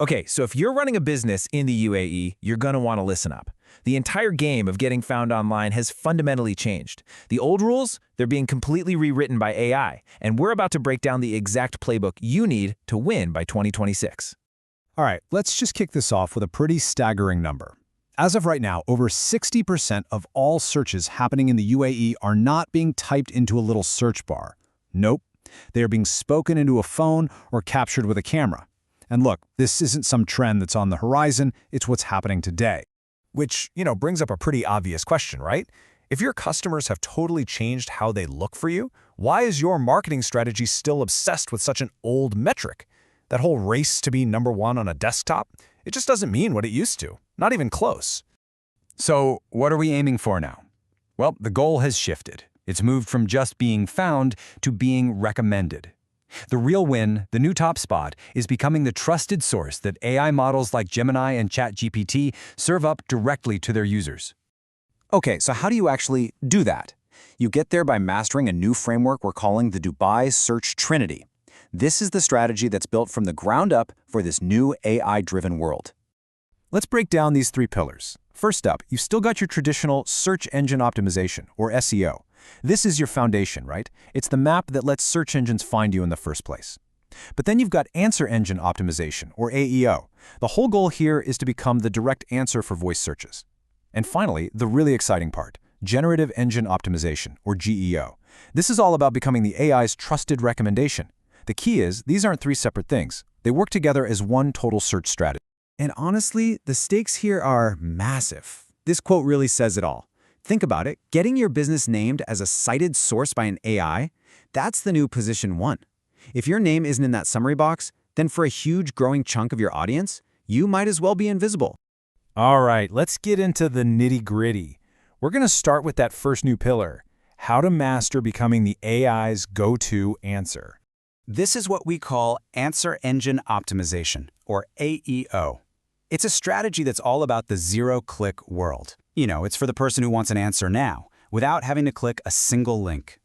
Okay, so if you're running a business in the UAE, you're going to want to listen up. The entire game of getting found online has fundamentally changed. The old rules, they're being completely rewritten by AI, and we're about to break down the exact playbook you need to win by 2026. All right, let's just kick this off with a pretty staggering number. As of right now, over 60% of all searches happening in the UAE are not being typed into a little search bar. Nope, they are being spoken into a phone or captured with a camera. And look, this isn't some trend that's on the horizon, it's what's happening today. Which, brings up a pretty obvious question, right? If your customers have totally changed how they look for you, why is your marketing strategy still obsessed with such an old metric? That whole race to be number one on a desktop, it just doesn't mean what it used to. Not even close. So, what are we aiming for now? Well, the goal has shifted. It's moved from just being found to being recommended. The real win, the new top spot, is becoming the trusted source that AI models like Gemini and ChatGPT serve up directly to their users. Okay, so how do you actually do that? You get there by mastering a new framework we're calling the Dubai Search Trinity. This is the strategy that's built from the ground up for this new AI-driven world. Let's break down these three pillars. First up, you've still got your traditional search engine optimization, or SEO. This is your foundation, right? It's the map that lets search engines find you in the first place. But then you've got answer engine optimization, or AEO. The whole goal here is to become the direct answer for voice searches. And finally, the really exciting part, generative engine optimization, or GEO. This is all about becoming the AI's trusted recommendation. The key is, these aren't three separate things. They work together as one total search strategy. And honestly, the stakes here are massive. This quote really says it all. Think about it, getting your business named as a cited source by an AI, that's the new position one. If your name isn't in that summary box, then for a huge growing chunk of your audience, you might as well be invisible. All right, let's get into the nitty-gritty. We're going to start with that first new pillar, how to master becoming the AI's go-to answer. This is what we call answer engine optimization, or AEO. It's a strategy that's all about the zero-click world. It's for the person who wants an answer now, without having to click a single link.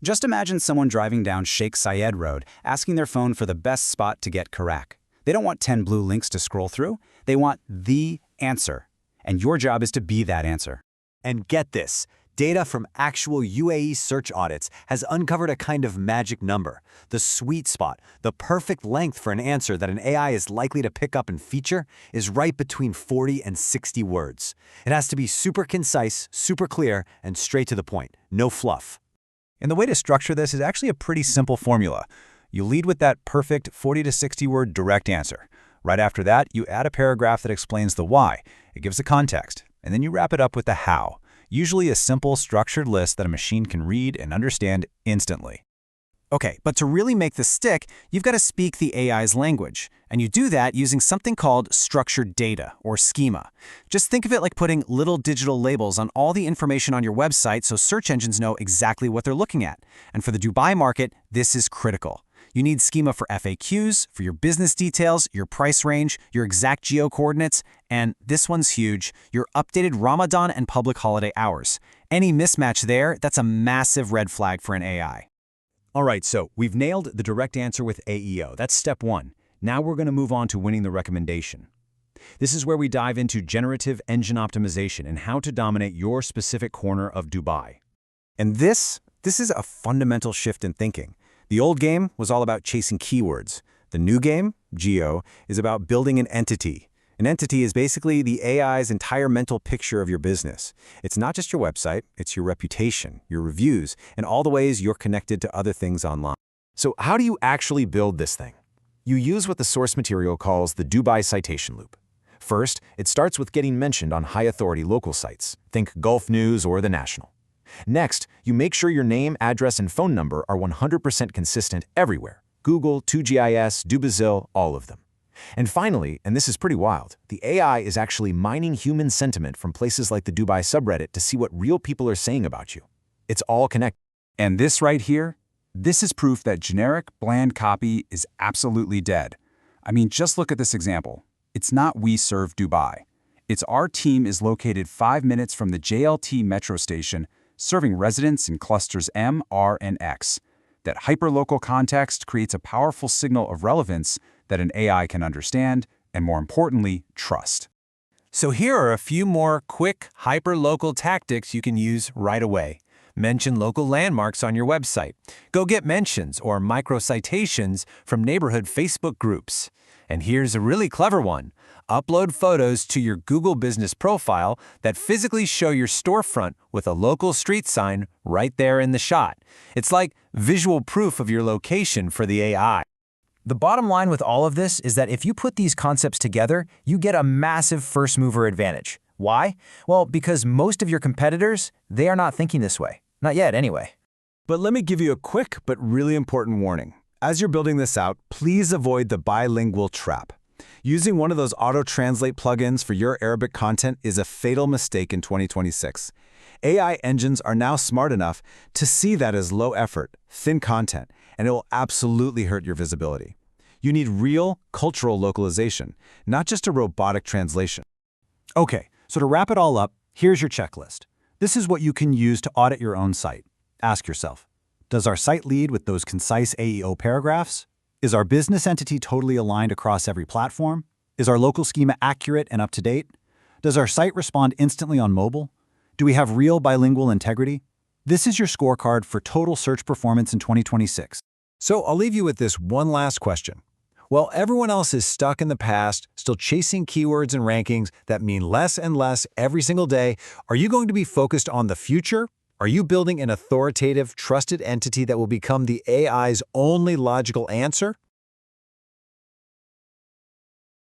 Just imagine someone driving down Sheikh Zayed Road, asking their phone for the best spot to get Karak. They don't want 10 blue links to scroll through. They want the answer. And your job is to be that answer. And get this, data from actual UAE search audits has uncovered a kind of magic number, the sweet spot, the perfect length for an answer that an AI is likely to pick up and feature is right between 40 and 60 words. It has to be super concise, super clear, and straight to the point, no fluff. And the way to structure this is actually a pretty simple formula. You lead with that perfect 40 to 60 word direct answer. Right after that, you add a paragraph that explains the why. It gives the context. And then you wrap it up with the how. Usually a simple, structured list that a machine can read and understand instantly. Okay, but to really make this stick, you've got to speak the AI's language. And you do that using something called structured data, or schema. Just think of it like putting little digital labels on all the information on your website so search engines know exactly what they're looking at. And for the Dubai market, this is critical. You need schema for FAQs, for your business details, your price range, your exact geo coordinates, and this one's huge, your updated Ramadan and public holiday hours. Any mismatch there, that's a massive red flag for an AI. All right, so we've nailed the direct answer with AEO. That's step one. Now we're going to move on to winning the recommendation. This is where we dive into generative engine optimization and how to dominate your specific corner of Dubai. And this is a fundamental shift in thinking. The old game was all about chasing keywords. The new game, GEO, is about building an entity. An entity is basically the AI's entire mental picture of your business. It's not just your website, it's your reputation, your reviews, and all the ways you're connected to other things online. So how do you actually build this thing? You use what the source material calls the Dubai citation loop. First, it starts with getting mentioned on high-authority local sites. Think Gulf News or The National. Next, you make sure your name, address, and phone number are 100% consistent everywhere. Google, 2GIS, Dubazzil, all of them. And finally, and this is pretty wild, the AI is actually mining human sentiment from places like the Dubai subreddit to see what real people are saying about you. It's all connected. And this right here, this is proof that generic, bland copy is absolutely dead. I mean, just look at this example. It's not "We serve Dubai." It's "Our team is located 5 minutes from the JLT metro station, serving residents in clusters M, R, and X." That hyperlocal context creates a powerful signal of relevance that an AI can understand, and more importantly, trust. So here are a few more quick, hyper-local tactics you can use right away. Mention local landmarks on your website. Go get mentions or micro-citations from neighborhood Facebook groups. And here's a really clever one. Upload photos to your Google Business profile that physically show your storefront with a local street sign right there in the shot. It's like visual proof of your location for the AI. The bottom line with all of this is that if you put these concepts together, you get a massive first-mover advantage. Why? Well, because most of your competitors, they are not thinking this way. Not yet, anyway. But let me give you a quick but really important warning. As you're building this out, please avoid the bilingual trap. Using one of those auto-translate plugins for your Arabic content is a fatal mistake in 2026. AI engines are now smart enough to see that as low effort, thin content, and it will absolutely hurt your visibility. You need real cultural localization, not just a robotic translation. Okay, so to wrap it all up, here's your checklist. This is what you can use to audit your own site. Ask yourself, does our site lead with those concise AEO paragraphs? Is our business entity totally aligned across every platform? Is our local schema accurate and up to date? Does our site respond instantly on mobile? Do we have real bilingual integrity? This is your scorecard for total search performance in 2026. So I'll leave you with this one last question. While everyone else is stuck in the past, still chasing keywords and rankings that mean less and less every single day, are you going to be focused on the future? Are you building an authoritative, trusted entity that will become the AI's only logical answer?